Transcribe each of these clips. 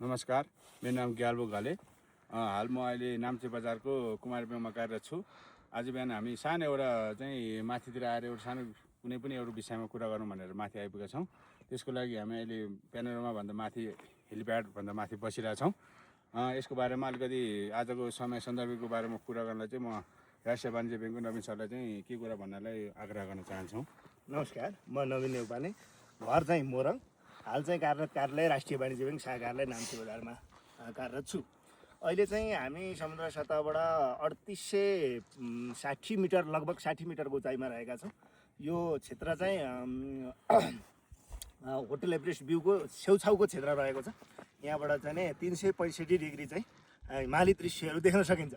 नमस्कार, मेरो नाम ग्याल्बो घले। हाल म अहिले नाम्चे बजारको कुमारपेङमा कार्यरत छु। आज बिहान हामी सानो एउटा चाहिँ माथितिर आएर एउटा सानो कुनै पनि एउटा विषयमा कुरा गरौँ भनेर माथि आइपुगेका छौँ। त्यसको लागि हामी अहिले प्यानोरमा भन्दा माथि हेलिप्याड भन्दा माथि बसिरहेका छौँ। यसको बारेमा अलिकति आजको समय सन्दर्भको बारेमा कुरा गर्नलाई चाहिँ म राष्ट्रिय वाणिज्य ब्याङ्कको नवीन सरलाई चाहिँ के कुरा भन्नलाई आग्रह गर्न चाहन्छौँ। नमस्कार, म नवीन नेउपाने, घर चाहिँ मोरङ, हाल चाहिँ कार्यरत कार्यालय राष्ट्रिय वाणिज्य ब्याङ्क शाखा कार्यालय नाम्ची बजारमा कार्यरत छु। अहिले चाहिँ हामी समुद्र सतहबाट 3860 मिटर, लगभग 60 मिटरको उचाइमा रहेका छौँ। यो क्षेत्र चाहिँ होटल एभरेस्ट भ्यूको छेउछाउको क्षेत्र रहेको छ। यहाँबाट चाहिँ नि 365 डिग्री चाहिँ हिमाली दृश्यहरू देख्न सकिन्छ।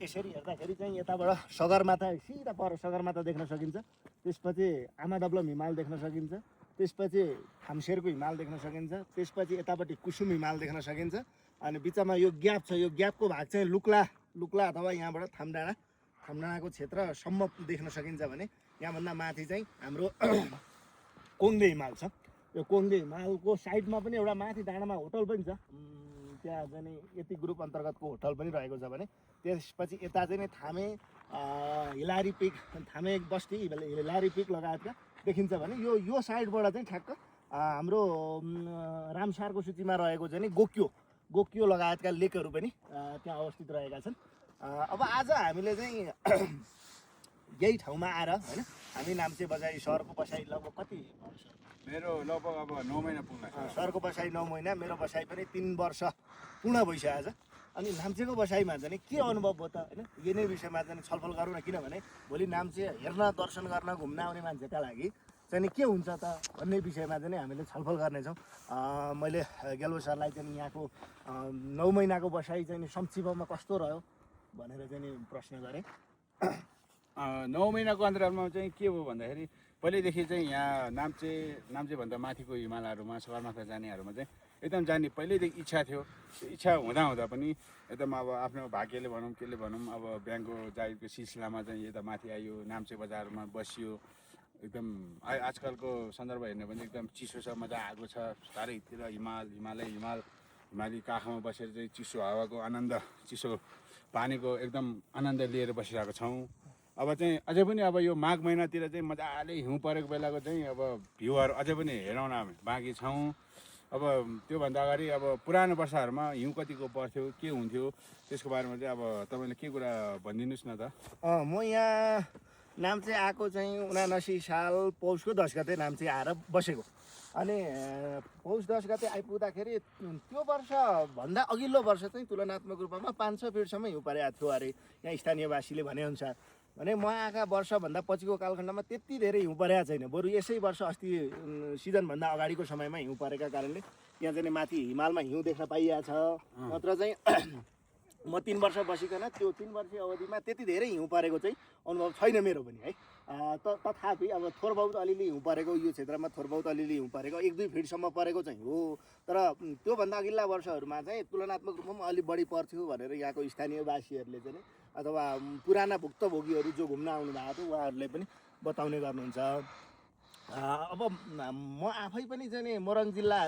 यसरी हेर्दाखेरि चाहिँ यताबाट सगरमाथा सिधा पर सगरमाथा देख्न सकिन्छ। त्यसपछि आमादब्लम हिमाल देख्न सकिन्छ। त्यसपछि थामसेरको हिमाल देख्न सकिन्छ। त्यसपछि यतापट्टि कुसुम हिमाल देख्न सकिन्छ। अनि बिचमा यो ग्याप छ, यो ग्यापको भाग चाहिँ लुक्ला अथवा यहाँबाट थामडाँडाको क्षेत्रसम्म देख्न सकिन्छ भने यहाँभन्दा माथि चाहिँ हाम्रो कोङ्दे हिमाल छ। यो कोङ्दे हिमालको साइडमा पनि एउटा माथि डाँडामा होटल पनि छ। त्यहाँ चाहिँ नि यति ग्रुप अन्तर्गतको होटल पनि रहेको छ भने त्यसपछि यता चाहिँ नि थामे हिलारी पिक, थामे बस्ती, हिलारी पिक लगायतका देखिन्छ भने यो साइडबाट चाहिँ ठ्याक्क हाम्रो रामसारको सूचीमा रहेको चाहिँ नि गोक्यो लगायतका लेकहरू पनि त्यहाँ अवस्थित रहेका छन्। अब आज हामीले चाहिँ यही ठाउँमा आएर होइन हामी नाम्चे बजाई सहरको बसाइ लगभग कति वर्ष? मेरो लगभग अब 9 महिना पुग्न सहरको बसाइ 9 महिना, मेरो बसाइ पनि 3 वर्ष पूर्ण भइसक्यो आज। अनि नाम्चेको बसाइमा चाहिँ के अनुभव भयो त होइन, यो नै विषयमा चाहिँ छलफल गरौँ न। किनभने भोलि नाम्चे हेर्न, दर्शन गर्न, घुम्न आउने मान्छेका लागि चाहिँ के हुन्छ त भन्ने विषयमा चाहिँ हामीले छलफल गर्नेछौँ। मैले गेल्बो सरलाई चाहिँ यहाँको 9 महिनाको बसाइ चाहिँ संक्षिप्तमा कस्तो रह्यो भनेर चाहिँ नि प्रश्न गरेँ। 9 महिनाको अन्तरालमा चाहिँ के हो भन्दाखेरि पहिल्यैदेखि चाहिँ यहाँ नाम्चेभन्दा माथिको हिमालयहरूमा सगरमाथा जानेहरूमा चाहिँ एकदम जाने पहिल्यैदेखि इच्छा थियो। त्यो इच्छा हुँदा पनि एकदम अब आफ्नो भाग्यले भनौँ केले भनौँ अब ब्याङ्कको जागिरको सिलसिलामा चाहिँ यता माथि आयो, नाम्चे बजारमा बसियो। एकदम आजकलको सन्दर्भ हेर्ने भने एकदम चिसो छ, मजा आएको छ। चारैतिर हिमाली काखमा बसेर चाहिँ चिसो हावाको आनन्द, चिसो पानीको एकदम आनन्द लिएर बसिरहेको छौँ। अब चाहिँ अझै पनि अब यो माघ महिनातिर चाहिँ मजाले हिउँ परेको बेलाको चाहिँ अब भ्यूहरू अझै पनि हेराउन बाँकी छौँ। अब त्योभन्दा अगाडि अब पुरानो वर्षहरूमा हिउँ कतिको पर्थ्यो, के हुन्थ्यो, त्यसको बारेमा चाहिँ अब तपाईँले के कुरा भनिदिनुहोस् न त। म यहाँ नाम्चे आएको चाहिँ 79 साल पौषको 10 गते नाम्चे आएर बसेको। अनि पौष 10 गते आइपुग्दाखेरि त्यो वर्षभन्दा अघिल्लो वर्ष चाहिँ तुलनात्मक रूपमा 500 फिटसम्म हिउँ परेको थियो अरे यहाँ स्थानीयवासीले भनेअनुसार। भने म आएका वर्षभन्दा पछिको कालखण्डमा त्यति धेरै हिउँ परेको छैन। बरु यसै वर्ष अस्ति सिजनभन्दा अगाडिको समयमा हिउँ परेका कारणले यहाँ चाहिँ माथि हिमालमा हिउँ देख्न पाइएको छ। नत्र चाहिँ म 3 वर्ष बसिकन त्यो 3 वर्षीय अवधिमा त्यति धेरै हिउँ परेको चाहिँ अनुभव छैन मेरो पनि है। तथापि अब थोरबहुत अलिअलि हिउँ परेको, यो क्षेत्रमा थोरबहुत अलिअलि हिउँ परेको 1-2 फिटसम्म परेको चाहिँ हो। तर त्योभन्दा अघिल्ला वर्षहरूमा चाहिँ तुलनात्मक रूपमा अलिक बढी पर्थ्यो भनेर यहाँको स्थानीयवासीहरूले चाहिँ अथवा पुराना भुक्तभोगीहरू जो घुम्न आउनु भएको थियो उहाँहरूले पनि बताउने गर्नुहुन्छ। अब म आफै पनि चाहिँ नि मोरङ जिल्ला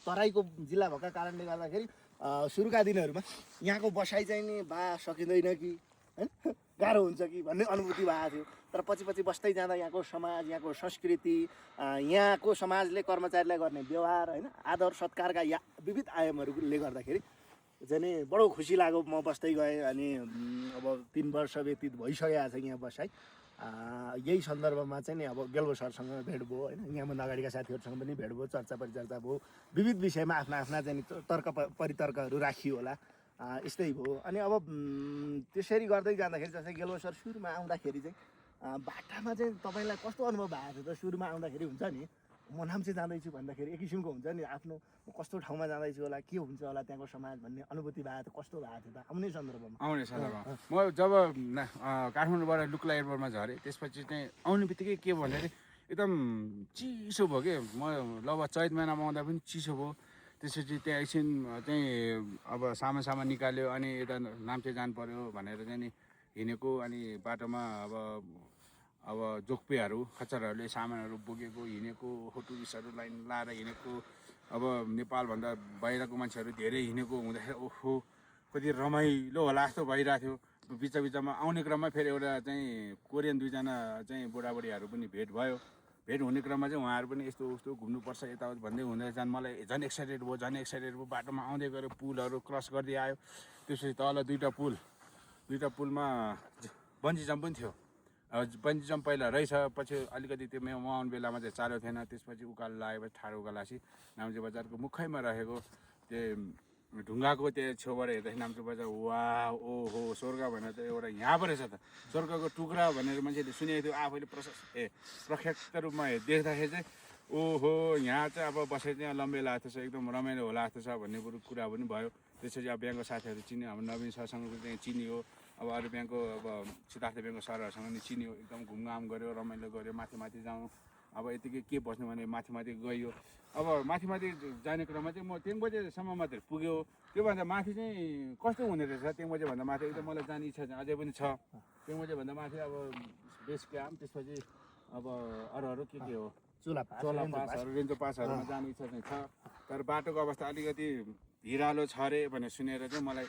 तराईको जिल्ला भएका कारणले गर्दाखेरि सुरुका दिनहरूमा यहाँको बसाइ चाहिँ नि सकिँदैन कि होइन गाह्रो हुन्छ कि भन्ने अनुभूति भएको थियो। तर पछि बस्दै जाँदा यहाँको समाज, यहाँको संस्कृति, यहाँको समाजले कर्मचारीलाई गर्ने व्यवहार होइन, आदर सत्कारका विविध आयामहरूले गर्दाखेरि चाहिँ नि बडो खुसी लाग्यो। म बस्दै गएँ अनि अब 3 वर्ष व्यतीत भइसकेको छ यहाँ बसाइ। यही सन्दर्भमा चाहिँ नि अब गेल्बो सरसँग भेट भयो होइन, यहाँभन्दा अगाडिका साथीहरूसँग पनि भेट भयो, चर्चा परिचर्चा भयो, विविध विषयमा आफ्ना चाहिँ तर्क परितर्कहरू राखियो होला, यस्तै भयो। अनि अब त्यसरी गर्दै जाँदाखेरि जस्तै गेल्बो सर सुरुमा आउँदाखेरि चाहिँ बाटामा चाहिँ तपाईँलाई कस्तो अनुभव भएको थियो त? सुरुमा आउँदाखेरि हुन्छ नि म नाम्चे जाँदैछु भन्दाखेरि एक किसिमको हुन्छ नि आफ्नो कस्तो ठाउँमा जाँदैछु होला, के हुन्छ होला त्यहाँको समाज भन्ने अनुभूति भएको थियो, कस्तो भएको थियो त आउने सन्दर्भमा? म जब काठमाडौँबाट लुक्ला एयरपोर्टमा झरेँ त्यसपछि चाहिँ आउने बित्तिकै के भन्दाखेरि एकदम चिसो भयो कि म लगभग चैत महिनामा आउँदा पनि चिसो भयो। त्यसपछि त्यहाँ एकछिन चाहिँ अब सामान निकाल्यो अनि यता नाम्चे जानु पऱ्यो भनेर चाहिँ नि हिँडेको। अनि बाटोमा अब जोक्पेहरू खच्चरहरूले सामानहरू बोकेको हिँडेको, टुरिस्टहरू लाइन लाएर हिँडेको, अब नेपालभन्दा बाहिरको मान्छेहरू धेरै हिँडेको हुँदाखेरि ओहो कति रमाइलो होला जस्तो भइरहेको थियो। बिचमा आउने क्रममा फेरि एउटा चाहिँ कोरियन दुईजना चाहिँ बुढाबुढीहरू पनि भेट भयो। भेट हुने क्रममा चाहिँ उहाँहरू पनि यस्तो उस्तो घुम्नुपर्छ यताउति भन्दै हुँदै झन् मलाई झन् एक्साइटेड भयो। बाटोमा आउँदै गएर पुलहरू क्रस गर्दै आयो। त्यसपछि तल दुईवटा पुलमा बन्जी जम्प पनि थियो। बन्जी जम्प पहिला रहेछ, पछि अलिकति त्यो म आउने बेलामा चाहिँ चाल्यो थिएन। त्यसपछि उकालो लागेपछि ठाडो उकालासी नाम्चे बजारको मुखैमा रहेको त्यो ढुङ्गाको त्यो छेउबाट हेर्दाखेरि नाम्चे बजार वा ओहो स्वर्ग भनेर त एउटा यहाँ पो रहेछ त, स्वर्गको टुक्रा भनेर मान्छेले सुनेको थियो। आफैले प्रख्यात रूपमा देख्दाखेरि चाहिँ ओहो यहाँ चाहिँ अब बसेर चाहिँ लम्बे लाग्दो छ, एकदम रमाइलो होला जस्तो छ भन्ने कुरा पनि भयो। त्यसपछि अब ब्याङ्कको साथीहरू चिन्यो, हाम्रो नवीन सरसँग चाहिँ चिनियो। अब अरू ब्याङ्कको अब सिद्धार्थ ब्याङ्कको सरहरूसँग नि चिन्यो। एकदम घुमघाम गऱ्यो, रमाइलो गऱ्यो। माथि जाउँ अब यतिकै के बस्नु भने माथि गयो। अब माथि जाने क्रममा चाहिँ म 3 बजेसम्म मात्रै पुग्यो। त्योभन्दा माथि चाहिँ कस्तो हुने रहेछ 3 बजेभन्दा माथि एकदम मलाई जाने इच्छा चाहिँ अझै पनि छ। 3 बजेभन्दा माथि अब बेस क्याम्प, त्यसपछि अब अरू के हो चोला पासहरू रेन्जो पासहरूमा जाने इच्छा चाहिँ छ। तर बाटोको अवस्था अलिकति भिरालो छ अरे भनेर सुनेर चाहिँ मलाई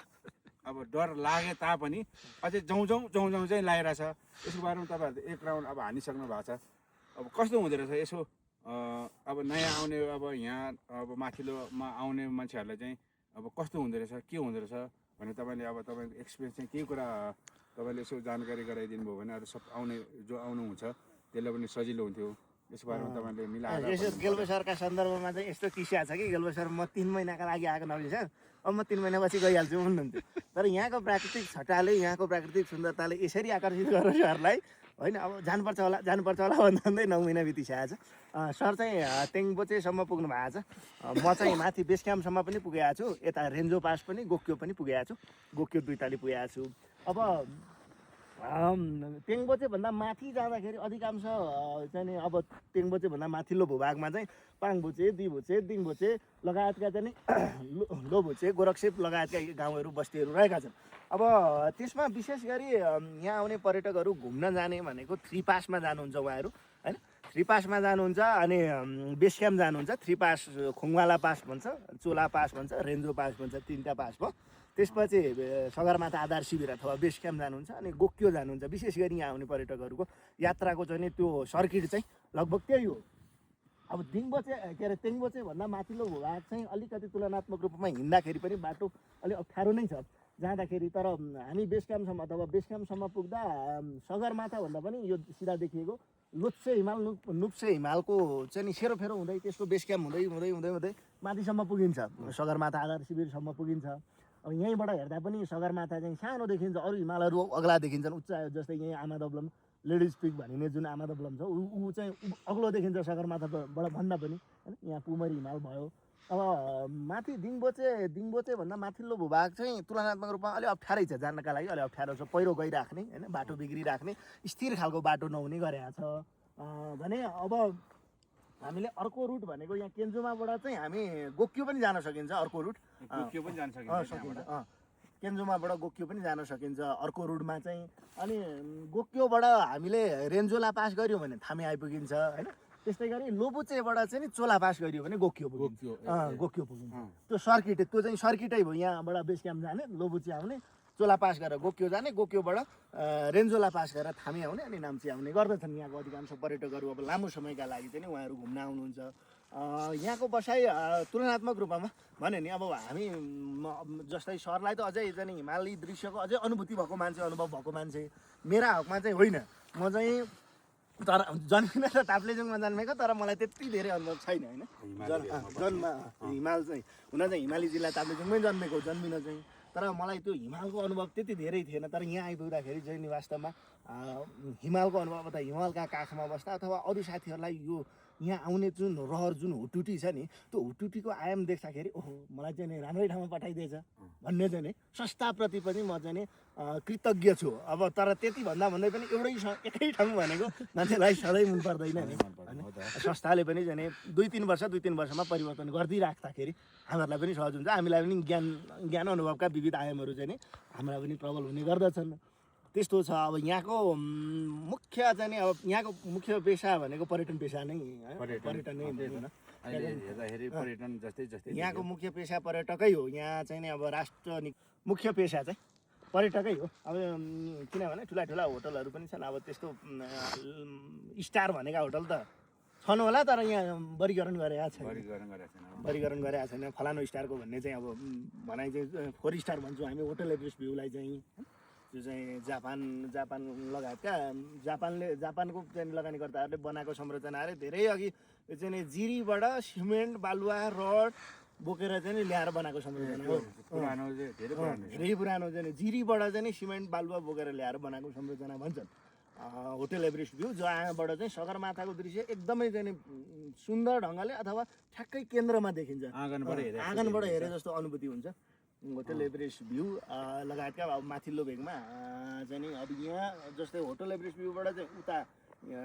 अब डर लागे तापनि अझै जाउँ चाहिँ लागिरहेछ। यसको बारेमा तपाईँहरूले एक राउन्ड अब हानिसक्नु भएको छ। अब कस्तो हुँदो रहेछ यसो अब नयाँ आउने अब यहाँ अब माथिल्लोमा आउने मान्छेहरूलाई चाहिँ अब कस्तो हुँदो रहेछ, के हुँदो रहेछ भने तपाईँले अब तपाईँको एक्सपिरियन्स चाहिँ केही कुरा तपाईँले यसो जानकारी गराइदिनु भयो भने अरू सब जो आउनुहुन्छ त्यसलाई पनि सजिलो हुन्थ्यो। यसको बारेमा तपाईँले मिलाएर यसो गेल्बेसरका सन्दर्भमा चाहिँ यस्तो किस्सा छ कि गेल्बेसर म 3 महिनाका लागि आएको नभए सर, अब म 3 महिनापछि गइहाल्छु भन्नुहुन्थ्यो। तर यहाँको प्राकृतिक छटाले, यहाँको प्राकृतिक सुन्दरताले यसरी आकर्षित गर्यो सरलाई होइन। अब जानुपर्छ होला भन्दै 9 महिना बितिसकेको छ। सर चाहिँ तेङबोचेसम्म पुग्नु भएको छ। म चाहिँ माथि बेस क्याम्पसम्म पनि पुगेको छु, यता रेन्जो पास पनि गोक्यो पनि पुगेको छु, गोक्यो 2 ताली पुगेको छु। अब तेङबोचेभन्दा माथि जाँदाखेरि अधिकांश चाहिँ नि अब तेङबोचेभन्दा माथिल्लो भूभागमा चाहिँ पाङबोचे, दिबोचे, दिङबोचे लगायतका चाहिँ नि लोबोचे, गोरखसेप लगायतका गाउँहरू बस्तीहरू रहेका छन्। अब त्यसमा विशेष गरी यहाँ आउने पर्यटकहरू घुम्न जाने भनेको 3 पासमा जानुहुन्छ उहाँहरू होइन। 3 पासमा जानुहुन्छ अनि बेस क्याम्प जानुहुन्छ। 3 पास खुङवाला पास भन्छ, चोला पास भन्छ, रेन्जो पास भन्छ, 3टा पास भयो। त्यसपछि सगरमाथा आधार शिविर अथवा बेस क्याम्प जानुहुन्छ अनि गोक्यो जानुहुन्छ। विशेष गरी यहाँ आउने पर्यटकहरूको यात्राको चाहिँ त्यो सर्किट चाहिँ लगभग त्यही हो। अब तेङबोचे भन्दा माथिल्लो भूभाग चाहिँ अलिकति तुलनात्मक रूपमा हिँड्दाखेरि पनि बाटो अलिक अप्ठ्यारो नै छ जाँदाखेरि। तर हामी बेस क्याम्पसम्म अथवा बेस क्याम्पसम्म पुग्दा सगरमाथा भन्दा पनि यो सिधा देखिएको लुप्से हिमाल, नुप्से हिमालको चाहिँ नि सेरोफेरो हुँदै त्यसको बेस क्याम्प हुँदै माथिसम्म पुगिन्छ। सगरमाथा आधार शिविरसम्म पुगिन्छ। अब यहीँबाट हेर्दा पनि सगरमाथा चाहिँ सानो देखिन्छ, अरू हिमालहरू अग्ला देखिन्छन् उच्च, जस्तै यहीँ आमादबलम लेडिज पिक भनिने जुन आमादबलम छ ऊ चाहिँ अग्लो देखिन्छ सगरमाथाबाट भन्दा पनि होइन। यहाँ पुमरी हिमाल भयो। अब माथि दिङबोचे भन्दा माथिल्लो भूभाग चाहिँ तुलनात्मक रूपमा अलिक अप्ठ्यारै छ, जान्नका लागि अलिक अप्ठ्यारो छ। पहिरो गइराख्ने होइन, बाटो बिग्रिराख्ने, स्थिर खालको बाटो नहुने गरेको छ भने। अब हामीले अर्को रुट भनेको यहाँ केन्जुमाबाट चाहिँ हामी गोक्यो पनि जान सकिन्छ। अर्को रुट गोक्यो पनि जान सकिन्छ, केन्जुमाबाट गोक्यो पनि जान सकिन्छ अर्को रुटमा चाहिँ। अनि गोक्योबाट हामीले रेन्जोला पास गऱ्यौँ भने थामे आइपुगिन्छ होइन। त्यस्तै गरी लोबुचेबाट चाहिँ नि चोला पास गरियो भने गोक्यो पुगिन्छ। त्यो चाहिँ सर्किटै भयो। यहाँबाट बेस क्याम्प जाने, लोबुचे आउने, चोला पास गरेर गोक्यो जाने, गोक्योबाट रेन्जोला पास गरेर थामे आउने अनि नाम्ची आउने गर्दछन् यहाँको अधिकांश पर्यटकहरू। अब लामो समयका लागि चाहिँ उहाँहरू घुम्न आउनुहुन्छ। यहाँको बसाइ तुलनात्मक रूपमा भने नि अब हामी जस्तै सरलाई त अझै चाहिँ हिमाली दृश्यको अझै अनुभव भएको मान्छे मेरा हकमा चाहिँ होइन। म चाहिँ तर जन्मिन त ताप्लेजुङमा जन्मेको, तर मलाई त्यति धेरै अनुभव छैन होइन। जन्म हिमाल चाहिँ हुन चाहिँ हिमाली जिल्ला ताप्लेजुङमै जन्मिन चाहिँ, तर मलाई त्यो हिमालको अनुभव त्यति धेरै थिएन। तर यहाँ आइपुग्दाखेरि चाहिँ नि वास्तवमा हिमालको अनुभव अथवा हिमालका काखमा बस्दा अथवा अरू साथीहरूलाई यो यहाँ आउने जुन रहर, जुन हुटुटी छ नि, त्यो हुटुटीको आयाम देख्दाखेरि ओहो मलाई चाहिँ नि राम्रै ठाउँमा पठाइदिएछ भन्ने चाहिँ नि संस्थाप्रति पनि म चाहिँ नि कृतज्ञ छु। अब तर त्यति भन्दै पनि एकै ठाउँ भनेको मान्छेलाई सधैँ मन पर्दैन नि। संस्थाले पनि चाहिँ नि 2-3 वर्षमा परिवर्तन गरिदिइराख्दाखेरि हामीहरूलाई पनि सहज हुन्छ। हामीलाई पनि ज्ञान अनुभवका विविध आयामहरू चाहिँ नि हामीलाई पनि प्रबल हुने गर्दछन्। त्यस्तो छ। अब यहाँको मुख्य चाहिँ नि अब यहाँको मुख्य पेसा भनेको पर्यटन पेसा नै, पर्यटन नै भनौँ न। अहिले हेर्दाखेरि पर्यटन जस्तै यहाँको मुख्य पेसा पर्यटकै हो। यहाँ चाहिँ नि अब मुख्य पेसा चाहिँ पर्यटकै हो। अब किनभने ठुला ठुला होटलहरू पनि छन्। अब त्यस्तो स्टार भनेका होटल त छन् होला, तर यहाँ वर्गीकरण गरेका छैन। वर्गीकरण गरेका छैन। फलानु स्टारको भन्ने चाहिँ अब भनाइ चाहिँ 4 स्टार भन्छौँ हामी होटल एभरेस्ट भ्यूलाई चाहिँ। त्यो चाहिँ जापान लगायतका जापानको चाहिँ लगानीकर्ताहरूले बनाएको संरचना अरे धेरै अघि चाहिँ नि जिरीबाट सिमेन्ट बालुवा रड बोकेर चाहिँ नि ल्याएर बनाएको संरचना हो। धेरै पुरानो चाहिँ नि जिरीबाट चाहिँ नि सिमेन्ट बालुवा बोकेर ल्याएर बनाएको संरचना भन्छन् होटल एभरेस्ट भ्यू। जहाँबाट चाहिँ सगरमाथाको दृश्य एकदमै चाहिँ नि सुन्दर ढङ्गले अथवा ठ्याक्कै केन्द्रमा देखिन्छ। आँगनबाट हेरे जस्तो अनुभूति हुन्छ। होटल एभरेस्ट भ्यू लगायतका अब माथिल्लो भेगमा चाहिँ नि अब यहाँ जस्तै होटल एभरेस्ट भ्यूबाट चाहिँ उता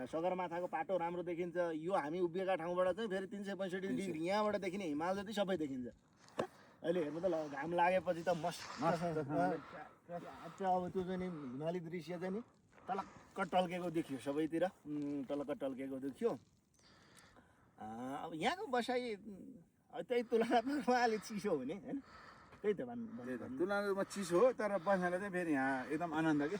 सगरमाथाको पाटो राम्रो देखिन्छ। यो हामी उभिएका ठाउँबाट चाहिँ फेरि 365 डिग्री यहाँबाट देखिने हिमाल जति सबै देखिन्छ। अहिले हेर्नु त घाम लागेपछि त मस्त अब त्यो चाहिँ नि हिमाली दृश्य चाहिँ नि टलक्क टल्केको देखियो, सबैतिर टलक्क टल्केको देखियो। अब यहाँको बसाइ त्यही तुलनात्मकमा अलिक चिसो हुने होइन, त्यही त तुलनामा चिसो हो, तर बस्नलाई चाहिँ फेरि यहाँ एकदम आनन्द के।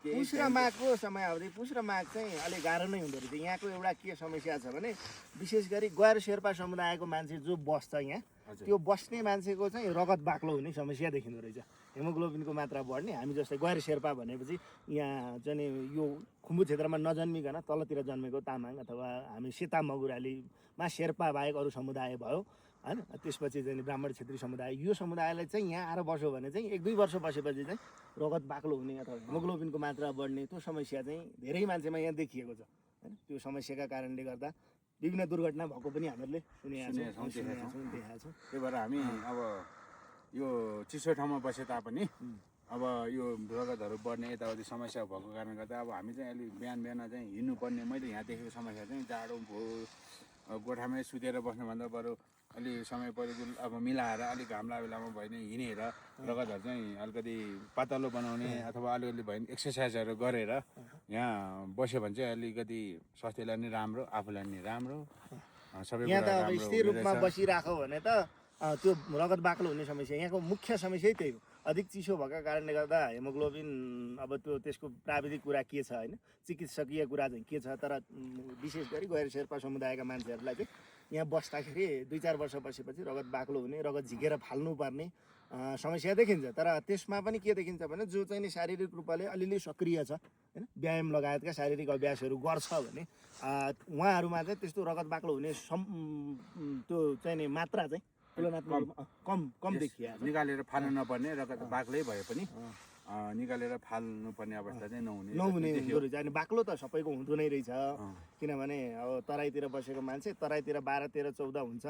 पुस र माघको समय अवधि पुस र माघ चाहिँ अलिक गाह्रो नै हुँदो रहेछ। यहाँको एउटा के समस्या छ भने विशेष गरी गैर शेर्पा समुदायको मान्छे जो बस्छ यहाँ, त्यो बस्ने मान्छेको चाहिँ रगत बाक्लो हुने समस्या देखिँदो रहेछ। हेमोग्लोबिनको मात्रा बढ्ने। हामी जस्तै गैर शेर्पा भनेपछि यहाँ चाहिँ यो खुम्बु क्षेत्रमा नजन्मिकन तलतिर जन्मेको तामाङ अथवा हामी सेता मगुरालीमा शेर्पा बाहेक अरू समुदाय भयो होइन। त्यसपछि चाहिँ ब्राह्मण क्षेत्री समुदाय, यो समुदायलाई चाहिँ यहाँ आएर बस्यो भने चाहिँ 1-2 वर्ष बसेपछि चाहिँ रगत बाक्लो हुने अथवा हेमोग्लोबिनको मात्रा बढ्ने त्यो समस्या चाहिँ धेरै मान्छेमा यहाँ देखिएको छ होइन। त्यो समस्याका कारणले गर्दा विभिन्न दुर्घटना भएको पनि हामीहरूले सुनेका छौँ। त्यही भएर हामी अब यो चिसो ठाउँमा बसे तापनि अब यो रगतहरू बढ्ने यताउति समस्या भएको कारणले गर्दा अब हामी चाहिँ अलिक बिहान चाहिँ हिँड्नुपर्ने, मैले यहाँ देखेको समस्या चाहिँ जाडो भयो गोठामै सुतेर बस्नुभन्दा बरु अलि समय परिकुल अब मिलाएर अलिक घाम लाग्यो बेलामा भयो भने हिँडेर रगतहरू चाहिँ अलिकति पातलो बनाउने अथवा अलिअलि भयो भने एक्सर्साइजहरू गरेर यहाँ बस्यो भने चाहिँ अलिकति स्वास्थ्यलाई नि राम्रो, आफूलाई नि राम्रो, सबै यहाँ त अब स्थिर रूपमा बसिराख्यो भने त त्यो रगत बाक्लो हुने समस्या यहाँको मुख्य समस्या त्यही हो। अधिक चिसो भएका कारणले गर्दा हेमोग्लोबिन अब त्यो त्यसको प्राविधिक कुरा के छ होइन, चिकित्सकीय कुरा चाहिँ के छ, तर विशेष गरी गैर शेर्पा समुदायका मान्छेहरूलाई चाहिँ यहाँ बस्दाखेरि 2-4 वर्ष बसेपछि रगत बाक्लो हुने, रगत झिकेर फाल्नुपर्ने समस्या देखिन्छ। तर त्यसमा पनि के देखिन्छ भने जो चाहिँ नि शारीरिक रूपले अलिअलि सक्रिय छ होइन, व्यायाम लगायतका शारीरिक अभ्यासहरू गर्छ भने उहाँहरूमा चाहिँ त्यस्तो रगत बाक्लो हुने त्यो चाहिँ नि मात्रा चाहिँ तुलनात्मक कम देखिया। निकालेर फाल्नु नपर्ने रगत बाक्लै भए पनि निकालेर फाल्नुपर्ने अवस्था चाहिँ नहुने हुँदो रहेछ। अनि बाक्लो त सबैको हुँदो नै रहेछ, किनभने अब तराईतिर बसेको मान्छे तराईतिर 12, 13, 14 हुन्छ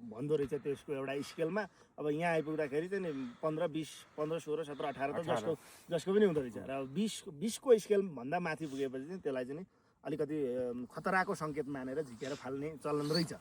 भन्दो रहेछ त्यसको एउटा स्केलमा। अब यहाँ आइपुग्दाखेरि चाहिँ नि 15, 20, 15, 16, 17, 18 त जसको पनि हुँदो रहेछ। र 20को स्केल भन्दा माथि पुगेपछि चाहिँ त्यसलाई चाहिँ अलिकति खतराको सङ्केत मानेर झिकेर फाल्ने चलन रहेछ।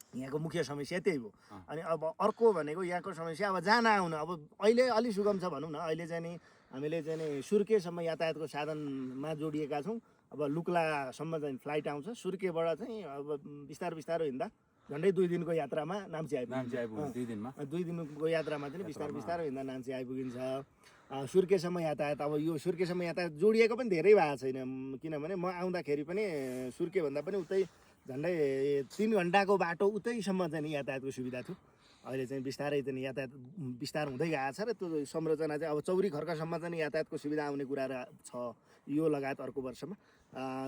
यहाँको मुख्य समस्या त्यही हो। अनि अब अर्को भनेको यहाँको समस्या अब जान आउन अब अहिले अलि सुगम छ भनौँ न। अहिले चाहिँ नि हामीले चाहिँ नि सुर्केसम्म यातायातको साधनमा जोडिएका छौँ। अब लुक्लासम्म चाहिँ फ्लाइट आउँछ, सुर्केबाट चाहिँ अब बिस्तारो हिँड्दा झन्डै 2 दिनको यात्रामा नाम्ची आइपुगिन्छ। 2 दिनको यात्रामा चाहिँ बिस्तारो हिँड्दा नाम्ची आइपुगिन्छ। सुर्केसम्म यातायात अब यो सुर्केसम्म यातायात जोडिएको पनि धेरै भएको छैन, किनभने म आउँदाखेरि पनि सुर्केभन्दा पनि उतै झन्डै 3 घन्टाको बाटो उतैसम्म चाहिँ यातायातको सुविधा थियो। अहिले चाहिँ बिस्तारै चाहिँ यातायात विस्तार हुँदै गएको छ र त्यो संरचना चाहिँ अब चौरी खर्कासम्म चाहिँ यातायातको सुविधा आउने कुरा छ यो लगायत अर्को वर्षमा।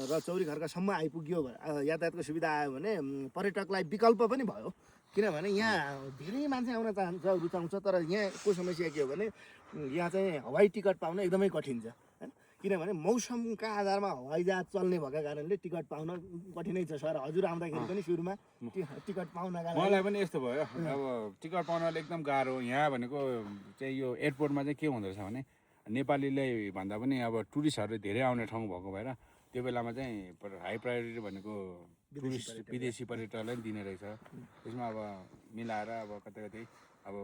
र चौरी खर्कासम्म आइपुग्यो यातायातको सुविधा आयो भने पर्यटकलाई विकल्प पनि भयो, किनभने यहाँ धेरै मान्छे आउन चाहन्छ, रुचाउँछ। तर यहाँको समस्या के हो भने यहाँ चाहिँ हवाई टिकट पाउन एकदमै कठिन छ होइन, किनभने मौसमका आधारमा हवाईजहाज चल्ने भएका कारणले टिकट पाउन कठिनै छ। सर हजुर आउँदाखेरि पनि सुरुमा टिकट पाउनका लागि मलाई पनि यस्तो भयो। अब टिकट पाउनले एकदम गाह्रो। यहाँ भनेको चाहिँ यो एयरपोर्टमा चाहिँ के हुँदो रहेछ भने नेपालीले भन्दा पनि अब टुरिस्टहरू धेरै आउने ठाउँ भएको भएर त्यो बेलामा चाहिँ हाई प्रायोरिटी भनेको टुरिस्ट विदेशी पर्यटकलाई पनि दिने रहेछ। त्यसमा अब मिलाएर अब कतै अब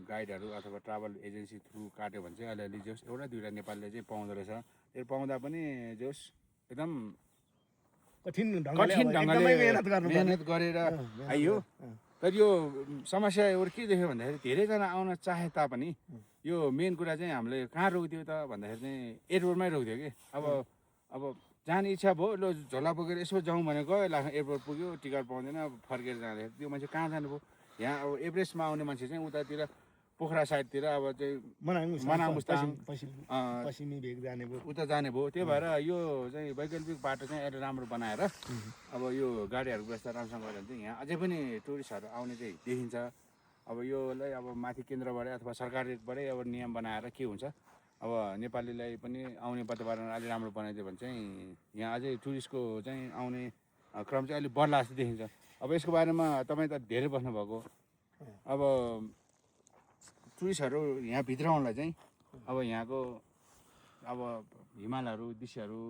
गाइडहरू अथवा ट्राभल एजेन्सी थ्रु काट्यो भने चाहिँ अलिअलि जोस् 1-2 नेपालीले चाहिँ पाउँदो रहेछ। त्यो पाउँदा पनि जोस् एकदम कठिन कठिन ढङ्गले मेहनत गर्नु मेहनत गरेर आइयो। तर यो समस्या एउटा के देख्यो भन्दाखेरि धेरैजना आउन चाहे तापनि यो मेन कुरा चाहिँ हामीले कहाँ रोक्थ्यो त भन्दाखेरि चाहिँ एयरपोर्टमै रोक्थ्यो कि अब जाने इच्छा भयो ल झोला बोकेर यसो जाउँ भनेको एयरपोर्ट पुग्यो टिकट पाउँदैन फर्केर जाँदाखेरि त्यो मान्छे कहाँ जानुभयो। यहाँ अब एभरेस्टमा आउने मान्छे चाहिँ उतातिर पोखरा साइडतिर अब चाहिँ मनाङमुस्ताङ पश्चिमी भेग जाने भयो उता जाने भयो। त्यही भएर यो चाहिँ वैकल्पिक बाटो चाहिँ अहिले राम्रो बनाएर अब यो गाडीहरूको व्यवस्था राम्रोसँग गरेर चाहिँ यहाँ अझै पनि टुरिस्टहरू आउने चाहिँ देखिन्छ। अब योलाई अब माथि केन्द्रबाटै अथवा सरकारबाटै अब नियम बनाएर के हुन्छ अब नेपालीलाई पनि आउने वातावरण अलिक राम्रो बनाइदियो भने चाहिँ यहाँ अझै टुरिस्टको चाहिँ आउने क्रम चाहिँ अलिक बढ्ला जस्तो देखिन्छ। अब यसको बारेमा तपाईँ त धेरै बस्नुभएको अब टुरिस्टहरू यहाँ भित्र आउनलाई चाहिँ अब यहाँको अब हिमालहरू दृश्यहरू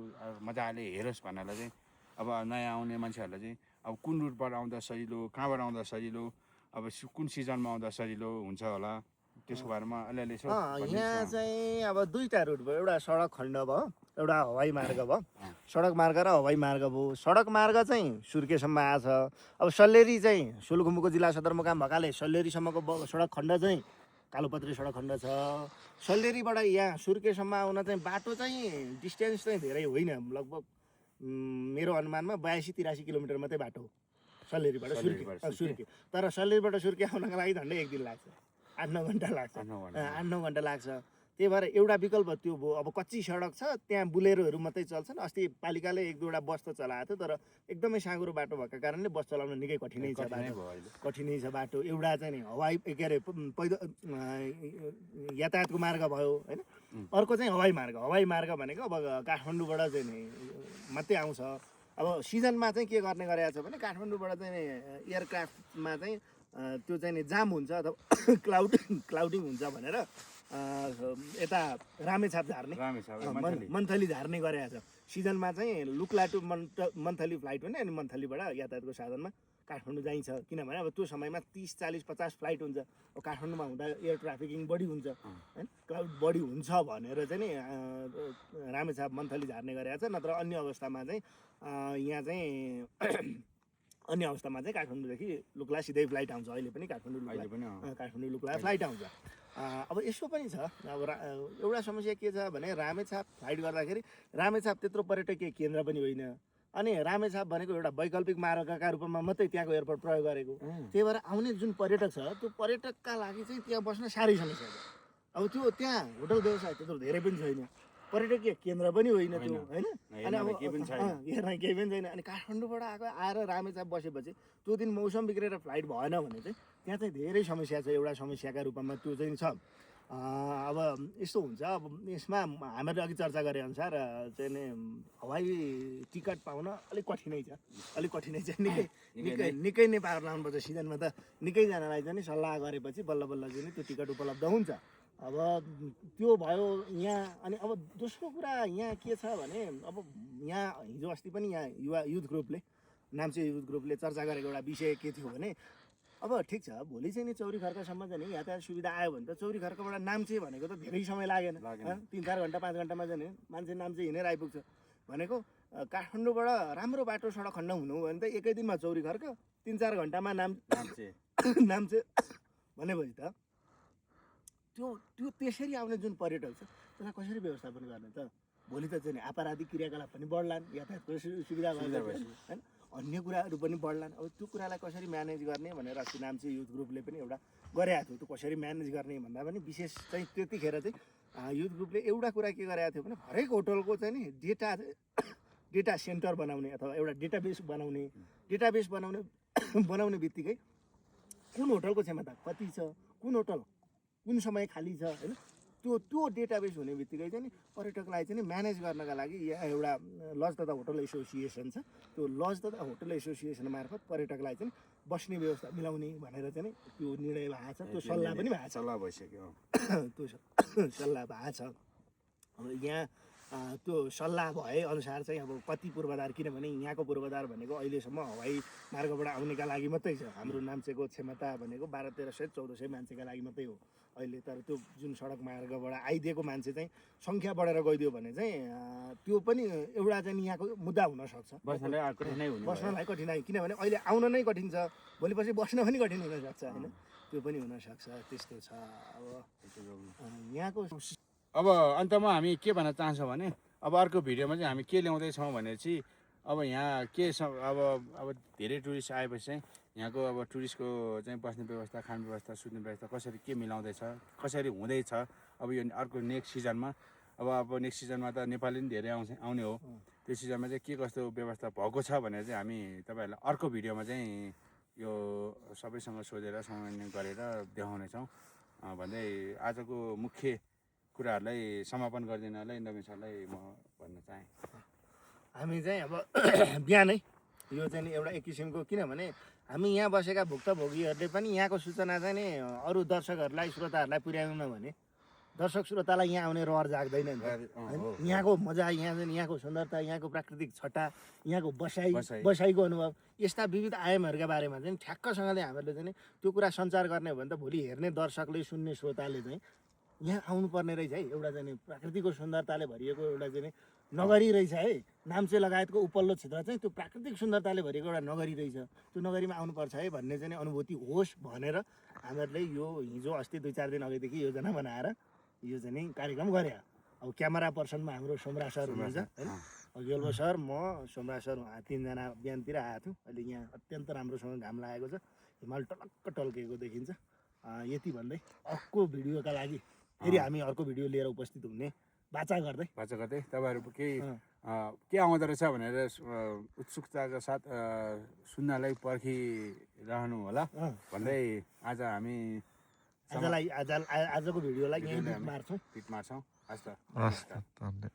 मजाले हेरोस् भन्नलाई चाहिँ अब नयाँ आउने मान्छेहरूलाई चाहिँ अब कुन रुटबाट आउँदा सजिलो कहाँबाट आउँदा सजिलो अब कुन सिजनमा आउँदा सजिलो हुन्छ होला त्यसको बारेमा अलिअलि यसो यहाँ चाहिँ अब दुईवटा रुट भयो एउटा सडक खण्ड भयो एउटा हवाई मार्ग भयो सडक मार्ग र हवाई मार्ग भयो। सडक मार्ग चाहिँ सुर्खेतसम्म आछ। अब सल्लेरी चाहिँ सोलुखुम्बुको जिल्ला सदरमुकाम भएकाले सल्लेरीसम्मको सडक खण्ड चाहिँ कालोपत्री सडक खण्ड छ। सल्लेरीबाट यहाँ सुर्खेतसम्म आउन चाहिँ बाटो चाहिँ डिस्टेन्स चाहिँ धेरै होइन लगभग मेरो अनुमानमा 82-83 किलोमिटर मात्रै बाटो हो सल्लेरीबाट सुर्खे। तर सल्लेरीबाट सुर्खे आउनको लागि झन्डै 1 दिन लाग्छ 8-9 घन्टा लाग्छ 8-9 घन्टा लाग्छ। त्यही भएर एउटा विकल्प त्यो भयो। अब कच्ची सडक छ त्यहाँ बुलेरोहरू मात्रै चल्छन्। अस्ति पालिकाले 1-2वटा बस त चलाएको थियो तर एकदमै साँघुरो बाटो भएको कारणले बस चलाउन निकै कठिनै छ बाटो। एउटा चाहिँ नि हवाई के अरे यातायातको मार्ग भयो होइन। अर्को चाहिँ हवाई मार्ग भनेको अब काठमाडौँबाट चाहिँ नि मात्रै आउँछ। अब सिजनमा चाहिँ के गर्ने गरेको छ भने काठमाडौँबाट चाहिँ नि एयरक्राफ्टमा चाहिँ त्यो चाहिँ नि जाम हुन्छ अथवा क्लाउडिङ हुन्छ भनेर यता रामेछाप झार्ने मन्थली झार्ने गरेको छ। सिजनमा चाहिँ लुक्ला टु मन्थली फ्लाइट हुने अनि मन्थलीबाट यातायातको साधनमा काठमाडौँ जाइन्छ। किनभने अब त्यो समयमा 30-40-50 फ्लाइट हुन्छ। अब काठमाडौँमा हुँदा एयर ट्राफिकिङ बढी हुन्छ होइन क्राउड बढी हुन्छ भनेर चाहिँ नि रामेछाप मन्थली झार्ने गरेको छ। नत्र अन्य अवस्थामा चाहिँ यहाँ चाहिँ अन्य अवस्थामा चाहिँ काठमाडौँदेखि लुक्ला सिधै फ्लाइट आउँछ। अहिले पनि काठमाडौँ लुक्ला फ्लाइट आउँछ। अब यसो पनि छ अब एउटा समस्या के छ भने रामेछाप फ्लाइट गर्दाखेरि रामेछाप त्यत्रो पर्यटकीय केन्द्र पनि होइन अनि रामेछाप भनेको एउटा वैकल्पिक मार्गका रूपमा मात्रै त्यहाँको एयरपोर्ट प्रयोग गरेको। त्यही भएर आउने जुन पर्यटक छ त्यो पर्यटकका लागि चाहिँ त्यहाँ बस्न साह्रै समस्या छ। अब त्यो त्यहाँ होटल व्यवसाय त्यत्रो धेरै पनि छैन पर्यटकीय केन्द्र पनि होइन त्यो होइन अनि अब हेर्न केही पनि छैन। अनि काठमाडौँबाट आएर रामेछाप बसेपछि त्यो दिन मौसम बिग्रेर फ्लाइट भएन भने चाहिँ त्यहाँ चाहिँ धेरै समस्या छ। एउटा समस्याका रूपमा त्यो चाहिँ छ। अब यस्तो हुन्छ अब यसमा हामीले अघि चर्चा गरे अनुसार चाहिँ नि हवाई टिकट पाउन अलिक कठिनै छ निकै नै पार लाउनुपर्छ। सिजनमा त निकैजनालाई चाहिँ सल्लाह गरेपछि बल्ल बल्ल चाहिँ त्यो टिकट उपलब्ध हुन्छ। अब त्यो भयो यहाँ। अनि अब दोस्रो कुरा यहाँ के छ भने अब यहाँ हिजो अस्ति पनि यहाँ युथ ग्रुपले नाम्चे युथ ग्रुपले चर्चा गरेको एउटा विषय के थियो भने अब ठिक छ भोलि चाहिँ नि चौरी खर्कसम्म चाहिँ नि यातायात सुविधा आयो भने त चौरी खर्कबाट नाम्चे भनेको त धेरै समय लागेन 3-4 घन्टा 5 घन्टामा चाहिँ मान्छे नाम्चे हिँडेर आइपुग्छ भनेको। काठमाडौँबाट राम्रो बाटो सडक खण्ड हुनु हो भने त एकै दिनमा चौरी खर्क 3-4 घन्टामा नाम्चे भनेपछि त त्यो त्यसरी आउने जुन पर्यटक छ त्यसलाई कसरी व्यवस्थापन गर्ने त। भोलि त चाहिँ आपराधिक क्रियाकलाप पनि बढ्लान् यातायातको सुविधा होइन अन्य कुराहरू पनि बढ्लान्। अब त्यो कुरालाई कसरी म्यानेज गर्ने भनेर अस्ति नाम्चे युथ ग्रुपले पनि एउटा गरेको थियो। त्यो कसरी म्यानेज गर्ने भन्दा पनि विशेष चाहिँ त्यतिखेर चाहिँ युथ ग्रुपले एउटा कुरा के गरेको थियो भने हरेक होटलको चाहिँ नि डेटा सेन्टर बनाउने अथवा एउटा डेटाबेस बनाउने बित्तिकै कुन होटलको क्षमता कति छ कुन होटल कुन समय खाली छ होइन त्यो डेटाबेस हुने बित्तिकै चाहिँ नि पर्यटकलाई चाहिँ नि म्यानेज गर्नका लागि यहाँ एउटा लज तथा होटल एसोसिएसन छ। त्यो लज तथा होटल एसोसिएसन मार्फत पर्यटकलाई चाहिँ बस्ने व्यवस्था मिलाउने भनेर चाहिँ नि त्यो निर्णय भएको छ। त्यो सल्लाह पनि भएको छ त्यो सल्लाह भएको छ। अब यहाँ त्यो सल्लाह भए अनुसार चाहिँ अब कति पूर्वाधार किनभने यहाँको पूर्वाधार भनेको अहिलेसम्म हवाई मार्गबाट आउनेका लागि मात्रै छ। हाम्रो नाम्चेको क्षमता भनेको 1200-1300-1400 मान्छेका लागि मात्रै हो। अहिले। तर त्यो जुन सडक मार्गबाट आइदिएको मान्छे चाहिँ सङ्ख्या बढेर गइदियो भने चाहिँ त्यो पनि एउटा चाहिँ यहाँको मुद्दा हुनसक्छ। बस्नलाई कठिनाइ हुने भयो। बस्नलाई कठिनाइ, किनभने अहिले आउन नै कठिन छ, भोलिपछि बस्न पनि कठिन हुनसक्छ होइन, त्यो पनि हुनसक्छ। त्यस्तो छ अब यहाँको। अब अन्तमा हामी के भन्न चाहन्छौँ भने अब अर्को भिडियोमा चाहिँ हामी के ल्याउँदैछौँ भनेपछि अब यहाँ के अब धेरै टुरिस्ट आएपछि चाहिँ यहाँको अब टुरिस्टको चाहिँ बस्ने व्यवस्था, खाने व्यवस्था, सुत्ने व्यवस्था कसरी के मिलाउँदैछ, कसरी हुँदैछ अब यो अर्को नेक्स्ट सिजनमा। अब नेक्स्ट सिजनमा त नेपाली पनि धेरै आउने हो, त्यो सिजनमा चाहिँ के कस्तो व्यवस्था भएको छ भनेर चाहिँ हामी तपाईँहरूलाई अर्को भिडियोमा चाहिँ यो सबैसँग सोधेर समन्वय गरेर देखाउनेछौँ भन्दै आजको मुख्य कुराहरूलाई समापन गरिदिनलाई नवीन सरलाई म भन्न चाहेँ। हामी चाहिँ अब बिहानै यो चाहिँ नि एउटा एक किसिमको, किनभने हामी यहाँ बसेका भुक्तभोगीहरूले पनि यहाँको सूचना चाहिँ नि अरू दर्शकहरूलाई, श्रोताहरूलाई पुर्याउन भने दर्शक श्रोतालाई यहाँ आउने रहर जाग्दैन नि होइन। यहाँको मजा, यहाँ चाहिँ यहाँको सुन्दरता, यहाँको प्राकृतिक छटा, यहाँको बसाइको अनुभव, यस्ता विविध आयामहरूका बारेमा चाहिँ ठ्याक्कसँगले हामीहरूले चाहिँ त्यो कुरा सञ्चार गर्ने हो भने त भोलि हेर्ने दर्शकले, सुन्ने श्रोताले चाहिँ यहाँ आउनुपर्ने रहेछ है। एउटा चाहिँ प्राकृतिकको सुन्दरताले भरिएको एउटा चाहिँ नगरी रहेछ है। नाम्चे लगायतको उपल्लो क्षेत्र चाहिँ त्यो प्राकृतिक सुन्दरताले भरिएको एउटा नगरी रहेछ, त्यो नगरीमा आउनुपर्छ है भन्ने चाहिँ अनुभूति होस् भनेर हामीहरूले यो हिजो अस्ति 2-4 दिन अगाडिदेखि योजना बनाएर यो चाहिँ नि कार्यक्रम गरे। अब क्यामेरा पर्सनमा हाम्रो सोमराज सर हुनुहुन्छ होइन, अघिल्लो सर, म, सोमराज सर, 3 जना बिहानतिर आएको थियौँ। अहिले यहाँ अत्यन्त राम्रोसँग घाम लागेको छ, हिमाल टलक्क टल्केको देखिन्छ। यति भन्दै अर्को भिडियोका लागि फेरि हामी अर्को भिडियो लिएर उपस्थित हुने बाचा गर्दै तपाईँहरू केही के आउँदो रहेछ भनेर उत्सुकताका साथ सुन्नलाई पर्खिरहनु होला भन्दै आज हामी आजको भिडियोलाई यहीँ मार्छौँ। हस् त।